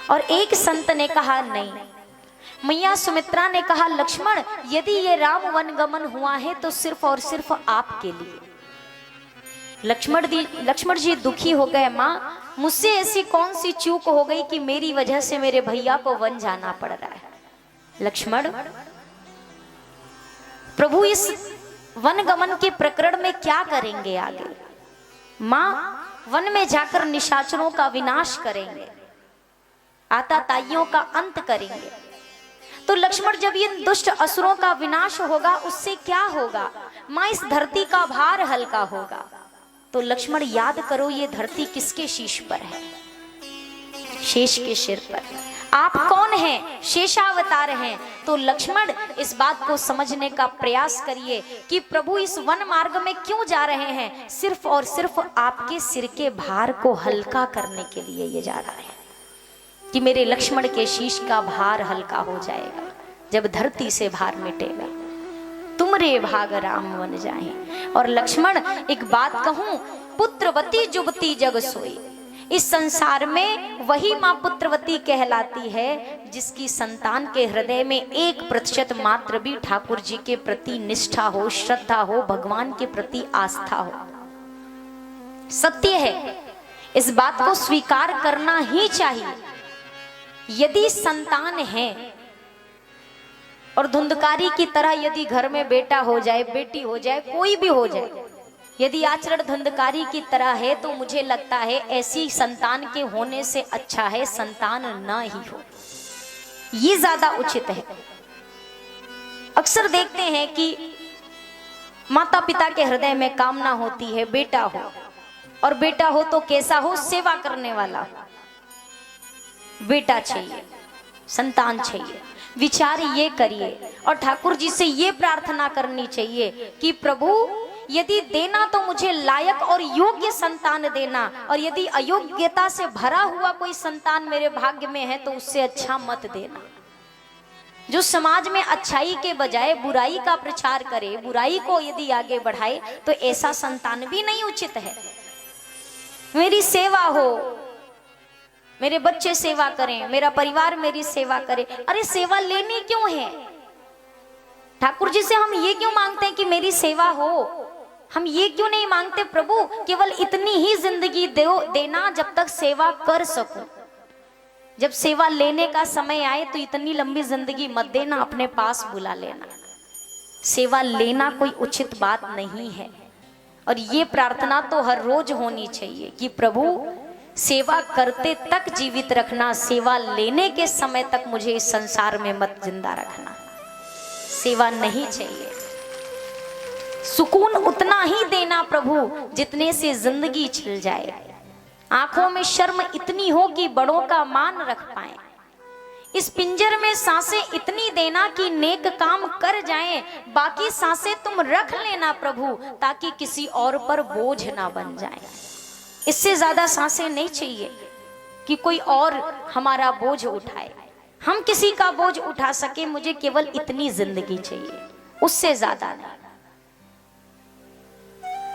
और एक संत ने कहा नहीं, मैया सुमित्रा ने कहा लक्ष्मण, यदि ये राम वनगमन हुआ है तो सिर्फ और सिर्फ आपके लिए। लक्ष्मण जी दुखी हो गए, माँ मुझसे ऐसी कौन सी चूक हो गई कि मेरी वजह से मेरे भैया को वन जाना पड़ रहा है। लक्ष्मण, प्रभु इस वनगमन के प्रकरण में क्या करेंगे आगे? माँ वन में जाकर निशाचरों का विनाश करेंगे, आताताइयों का अंत करेंगे। तो लक्ष्मण, जब इन दुष्ट असुरों का विनाश होगा उससे क्या होगा? माँ इस धरती का भार हल्का होगा। तो लक्ष्मण याद करो, ये धरती किसके शीश पर है? शेष के सिर पर। आप कौन हैं? शेषावतार हैं। तो लक्ष्मण इस बात को समझने का प्रयास करिए कि प्रभु इस वन मार्ग में क्यों जा रहे हैं। सिर्फ और सिर्फ आपके सिर के भार को हल्का करने के लिए ये जा रहा है कि मेरे लक्ष्मण के शीश का भार हल्का हो जाएगा जब धरती से भार मिटेगा। तुमरे भाग राम वन जाए। और लक्ष्मण एक बात कहूं, पुत्रवती जुबती जग सोई। इस संसार में वही माँ पुत्रवती कहलाती है जिसकी संतान के हृदय में 1% मात्र भी ठाकुर जी के प्रति निष्ठा हो, श्रद्धा हो, भगवान के प्रति आस्था हो। सत्य है, इस बात को स्वीकार करना ही चाहिए। यदि संतान है और धुंधकारी की तरह यदि घर में बेटा हो जाए, बेटी हो जाए, कोई भी हो जाए, यदि आचरण धुंधकारी की तरह है तो मुझे लगता है ऐसी संतान के होने से अच्छा है संतान ना ही हो। ये ज्यादा उचित है। अक्सर देखते हैं कि माता पिता के हृदय में कामना होती है बेटा हो, और बेटा हो तो कैसा हो? सेवा करने वाला बेटा चाहिए, संतान चाहिए। विचार ये करिए और ठाकुर जी से ये प्रार्थना करनी चाहिए कि प्रभु यदि देना तो मुझे लायक और योग्य संतान देना, और यदि अयोग्यता से भरा हुआ कोई संतान मेरे भाग्य में है तो उससे अच्छा मत देना। जो समाज में अच्छाई के बजाय बुराई का प्रचार करे, बुराई को यदि आगे बढ़ाए, तो ऐसा संतान भी नहीं उचित है। मेरी सेवा हो, मेरे बच्चे सेवा करें, मेरा परिवार मेरी सेवा करे। अरे सेवा लेनी क्यों है? ठाकुर जी से हम ये क्यों मांगते हैं कि मेरी सेवा हो? हम ये क्यों नहीं मांगते प्रभु केवल इतनी ही जिंदगी देना जब तक सेवा कर सकूं। जब सेवा लेने का समय आए तो इतनी लंबी जिंदगी मत देना, अपने पास बुला लेना। सेवा लेना कोई उचित बात नहीं है। और ये प्रार्थना तो हर रोज होनी चाहिए कि प्रभु सेवा करते तक जीवित रखना, सेवा लेने के समय तक मुझे इस संसार में मत जिंदा रखना। सेवा नहीं चाहिए। सुकून उतना ही देना प्रभु जितने से जिंदगी छिल जाए। आंखों में शर्म इतनी हो कि बड़ों का मान रख पाए। इस पिंजर में सांसें इतनी देना कि नेक काम कर जाएं, बाकी सांसें तुम रख लेना प्रभु, ताकि किसी और पर बोझ ना बन जाए। इससे ज्यादा सांसें नहीं चाहिए कि कोई और हमारा बोझ उठाए, हम किसी का बोझ उठा सके। मुझे केवल इतनी जिंदगी चाहिए, उससे ज्यादा नहीं।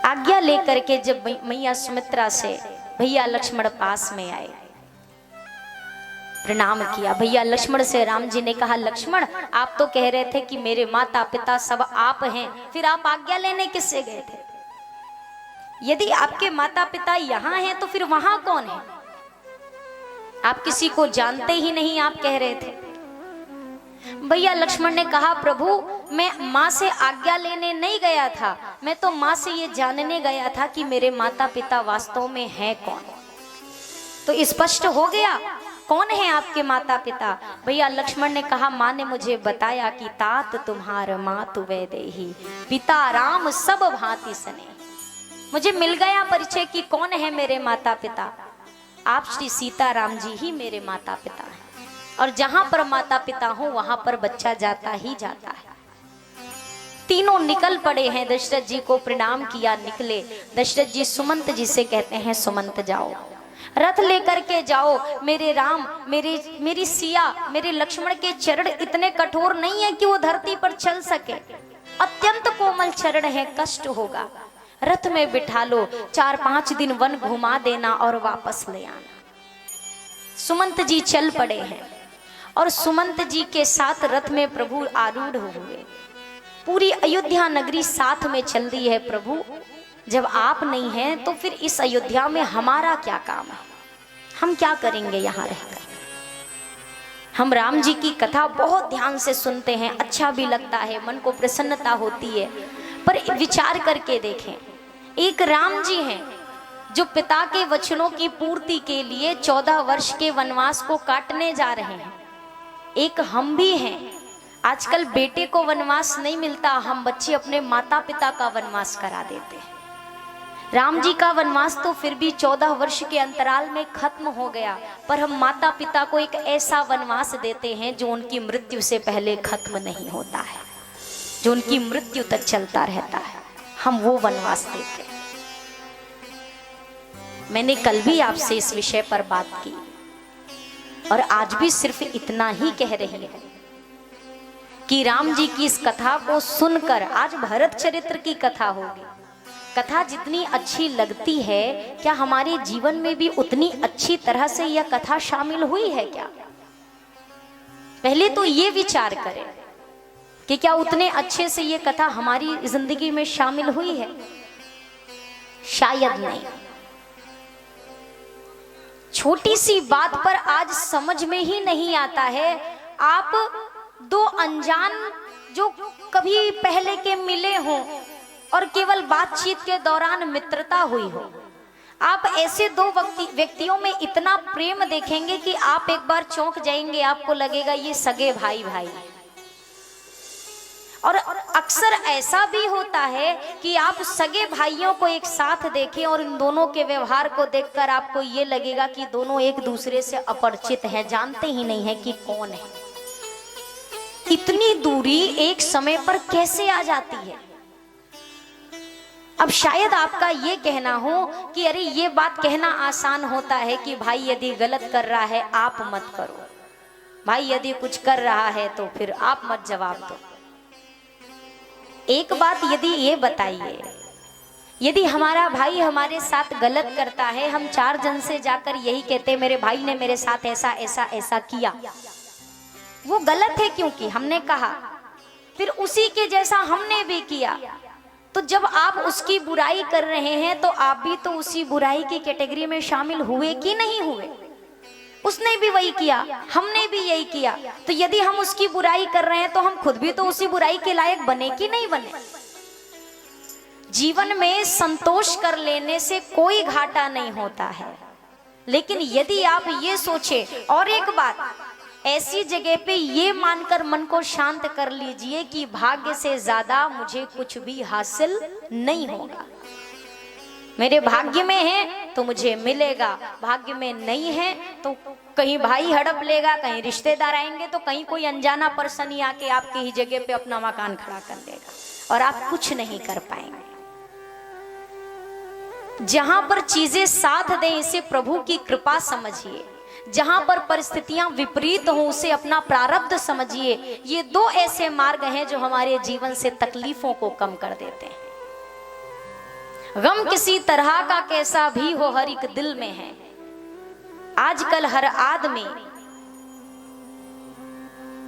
आज्ञा लेकर के जब मैया सुमित्रा से भैया लक्ष्मण पास में आए, प्रणाम किया। भैया लक्ष्मण से राम जी ने कहा, लक्ष्मण आप तो कह रहे थे कि मेरे माता पिता सब आप हैं, फिर आप आज्ञा लेने किससे गए थे? यदि आपके माता पिता यहाँ हैं तो फिर वहां कौन है? आप किसी को जानते ही नहीं, आप कह रहे थे। भैया लक्ष्मण ने कहा, प्रभु मैं माँ से आज्ञा लेने नहीं गया था, मैं तो माँ से ये जानने गया था कि मेरे माता पिता वास्तव में हैं कौन। तो स्पष्ट हो गया कौन है आपके माता पिता। भैया लक्ष्मण ने कहा, माँ ने मुझे बताया कि तात तुम्हार मातु वैदेही, पिता राम सब भांति सने। मुझे मिल गया परिचय कि कौन है मेरे माता पिता। आप श्री सीताराम जी ही मेरे माता पिता हैं, और जहां पर माता पिता हो वहां पर बच्चा जाता ही जाता है। तीनों निकल पड़े हैं, दशरथ जी को प्रणाम किया, निकले। दशरथ जी सुमंत जी से कहते हैं, सुमंत जाओ, रथ लेकर के जाओ। मेरे राम, मेरी सिया, मेरे लक्ष्मण के चरण इतने कठोर नहीं है कि वो धरती पर चल सके, अत्यंत कोमल चरण है, कष्ट होगा। रथ में बिठा लो, 4-5 दिन वन घुमा देना और वापस ले आना। सुमंत जी चल पड़े हैं और सुमंत जी के साथ रथ में प्रभु आरूढ़ हुए। पूरी अयोध्या नगरी साथ में चल रही है। प्रभु जब आप नहीं हैं तो फिर इस अयोध्या में हमारा क्या काम है, हम क्या करेंगे यहाँ रहकर। हम राम जी की कथा बहुत ध्यान से सुनते हैं, अच्छा भी लगता है, मन को प्रसन्नता होती है, पर विचार करके देखें, एक राम जी हैं जो पिता के वचनों की पूर्ति के लिए 14 वर्ष के वनवास को काटने जा रहे हैं। एक हम भी हैं, आजकल बेटे को वनवास नहीं मिलता, हम बच्चे अपने माता पिता का वनवास करा देते हैं। राम जी का वनवास तो फिर भी 14 वर्ष के अंतराल में खत्म हो गया, पर हम माता पिता को एक ऐसा वनवास देते हैं जो उनकी मृत्यु से पहले खत्म नहीं होता है, जो उनकी मृत्यु तक चलता रहता है। हम वो वनवास देते हैं। मैंने कल भी आपसे इस विषय पर बात की और आज भी सिर्फ इतना ही कह रही है कि राम जी की इस कथा को सुनकर, आज भरत चरित्र की कथा होगी, कथा जितनी अच्छी लगती है, क्या हमारे जीवन में भी उतनी अच्छी तरह से यह कथा शामिल हुई है क्या? पहले तो ये विचार करें कि क्या उतने अच्छे से ये कथा हमारी जिंदगी में शामिल हुई है? शायद नहीं। छोटी सी बात पर आज समझ में ही नहीं आता है। आप दो अनजान जो कभी पहले के मिले हों और केवल बातचीत के दौरान मित्रता हुई हो, आप ऐसे दो व्यक्तियों में इतना प्रेम देखेंगे कि आप एक बार चौंक जाएंगे, आपको लगेगा ये सगे भाई भाई। और अक्सर ऐसा भी होता है कि आप सगे भाइयों को एक साथ देखें और इन दोनों के व्यवहार को देखकर आपको ये लगेगा कि दोनों एक दूसरे से अपरिचित हैं, जानते ही नहीं है कि कौन है। इतनी दूरी एक समय पर कैसे आ जाती है? अब शायद आपका ये कहना हो कि अरे ये बात कहना आसान होता है कि भाई यदि गलत कर रहा है आप मत करो, भाई यदि कुछ कर रहा है तो फिर आप मत जवाब दो। एक बात यदि ये बताइए, यदि हमारा भाई हमारे साथ गलत करता है, हम 4 जन से जाकर यही कहते मेरे भाई ने मेरे साथ ऐसा ऐसा ऐसा किया, वो गलत है क्योंकि हमने कहा, फिर उसी के जैसा हमने भी किया, तो जब आप उसकी बुराई कर रहे हैं तो आप भी तो उसी बुराई की कैटेगरी में शामिल हुए कि नहीं हुए? उसने भी वही किया, हमने भी यही किया, तो यदि हम उसकी बुराई कर रहे हैं तो हम खुद भी तो उसी बुराई के लायक बने कि नहीं बने? जीवन में संतोष कर लेने से कोई घाटा नहीं होता है, लेकिन यदि आप ये सोचे, और एक बात, ऐसी जगह पे ये मानकर मन को शांत कर लीजिए कि भाग्य से ज्यादा मुझे कुछ भी हासिल नहीं होगा। मेरे भाग्य में है तो मुझे मिलेगा, भाग्य में नहीं है तो कहीं भाई हड़प लेगा, कहीं रिश्तेदार आएंगे, तो कहीं कोई अनजाना पर्सन ही आके आपकी ही जगह पे अपना मकान खड़ा कर देगा और आप कुछ नहीं कर पाएंगे। जहां पर चीजें साथ दें इसे प्रभु की कृपा समझिए, जहां पर परिस्थितियां विपरीत हों उसे अपना प्रारब्ध समझिए। ये 2 ऐसे मार्ग हैं जो हमारे जीवन से तकलीफों को कम कर देते हैं। गम किसी तरह का कैसा भी हो हर एक दिल में है। आजकल हर आदमी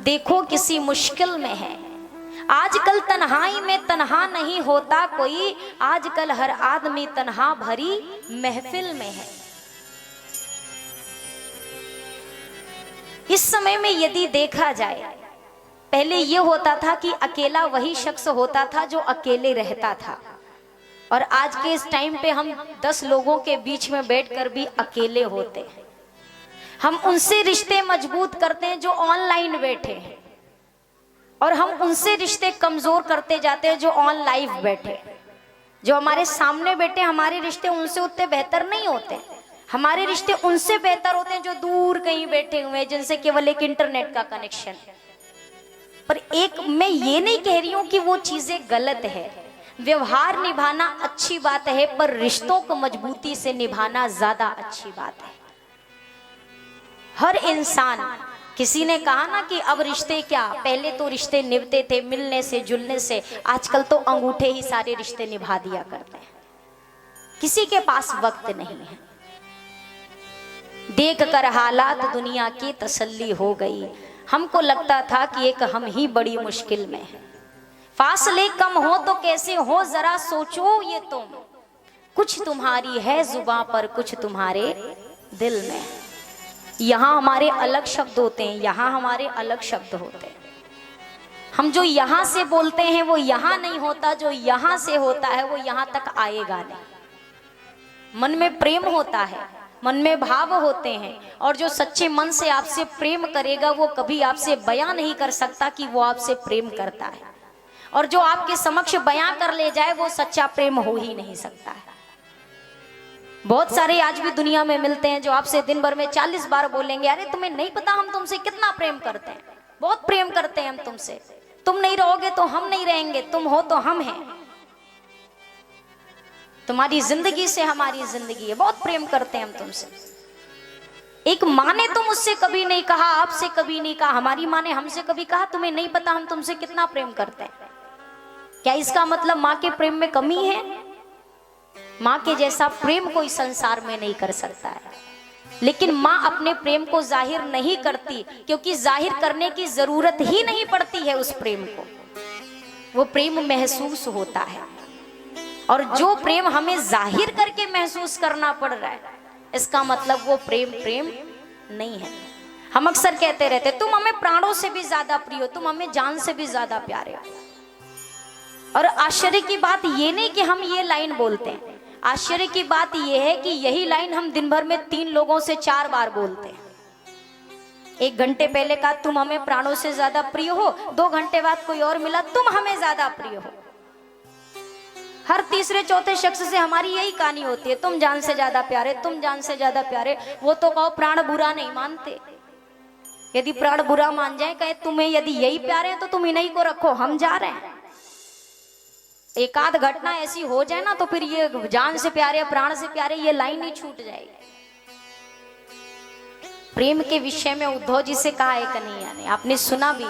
देखो किसी मुश्किल में है। आजकल तन्हाई में तन्हा नहीं होता कोई, आजकल हर आदमी तन्हा भरी महफिल में है। इस समय में यदि देखा जाए, पहले यह होता था कि अकेला वही शख्स होता था जो अकेले रहता था, और आज के इस टाइम पे हम 10 लोगों के बीच में बैठकर भी अकेले होते हैं। हम उनसे रिश्ते मजबूत करते हैं जो ऑनलाइन बैठे हैं, और हम उनसे रिश्ते कमजोर करते जाते हैं जो ऑन लाइव बैठे। जो हमारे सामने बैठे, हमारे रिश्ते उनसे उतने बेहतर नहीं होते, हमारे रिश्ते उनसे बेहतर होते हैं जो दूर कहीं बैठे हुए हैं, जिनसे केवल एक इंटरनेट का कनेक्शन है। पर एक मैं ये नहीं कह रही हूं कि वो चीजें गलत है, व्यवहार निभाना अच्छी बात है, पर रिश्तों को मजबूती से निभाना ज्यादा अच्छी बात है। हर इंसान, किसी ने कहा ना कि अब रिश्ते क्या, पहले तो रिश्ते निभते थे मिलने से जुलने से, आजकल तो अंगूठे ही सारे रिश्ते निभा दिया करते हैं। किसी के पास वक्त नहीं है। देख कर हालात दुनिया की तसल्ली हो गई, हमको लगता था कि एक हम ही बड़ी मुश्किल में है। फासले कम हो तो कैसे हो जरा सोचो ये तुम, कुछ तुम्हारी है जुबां पर कुछ तुम्हारे दिल में। यहाँ हमारे अलग शब्द होते हैं, यहाँ हमारे अलग शब्द होते हैं। हम जो यहाँ से बोलते हैं वो यहाँ नहीं होता, जो यहाँ से होता है वो यहाँ तक आएगा नहीं। मन में प्रेम होता है, मन में भाव होते हैं, और जो सच्चे मन से आपसे प्रेम करेगा वो कभी आपसे बयां नहीं कर सकता कि वो आपसे प्रेम करता है, और जो आपके समक्ष बयां कर ले जाए वो सच्चा प्रेम हो ही नहीं सकता है। बहुत सारे आज भी दुनिया में मिलते हैं जो आपसे दिन भर में 40 बार बोलेंगे, अरे तुम्हें नहीं पता हम तुमसे कितना प्रेम करते हैं, बहुत प्रेम करते हैं हम तुमसे, तुम नहीं रहोगे तो हम नहीं रहेंगे, तुम हो तो हम हैं, तुम्हारी जिंदगी से हमारी जिंदगी है, बहुत प्रेम करते हैं हम तुमसे। एक माँ ने तो मुझसे कभी नहीं कहा, आपसे कभी नहीं कहा, हमारी माँ ने हमसे कभी कहा तुम्हें नहीं पता हम तुमसे कितना प्रेम करते हैं। क्या इसका मतलब माँ के प्रेम में कमी है? माँ के जैसा प्रेम कोई संसार में नहीं कर सकता है। लेकिन माँ अपने प्रेम को जाहिर नहीं करती, क्योंकि जाहिर करने की जरूरत ही नहीं पड़ती है उस प्रेम को, वो प्रेम महसूस होता है। और जो प्रेम हमें जाहिर करके महसूस करना पड़ रहा है, इसका मतलब वो प्रेम प्रेम नहीं है। हम अक्सर कहते रहते तुम हमें प्राणों से भी ज्यादा प्रिय हो, तुम हमें जान से भी ज्यादा प्यारे हो। और आश्चर्य की बात ये नहीं कि हम ये लाइन बोलते हैं, आश्चर्य की बात यह है कि यही लाइन हम दिन भर में 3 लोगों से 4 बार बोलते हैं। 1 घंटे पहले कहा तुम हमें प्राणों से ज्यादा प्रिय हो, 2 घंटे बाद कोई और मिला तुम हमें ज्यादा प्रिय हो। हर तीसरे चौथे शख्स से हमारी यही कहानी होती है, तुम जान से ज्यादा प्यारे, तुम जान से ज्यादा प्यारे। वो तो कहो प्राण बुरा नहीं मानते, यदि प्राण बुरा मान जाए, कहे तुम्हें यदि यही प्यारे हैं तो तुम इन्हीं को रखो, हम जा रहे हैं। एक आध घटना ऐसी हो जाए ना तो फिर ये जान से प्यारे प्राण से प्यारे ये लाइन ही छूट जाएगी। प्रेम के विषय में उद्धव जी से कहा है कन्हैया ने, आपने सुना भी,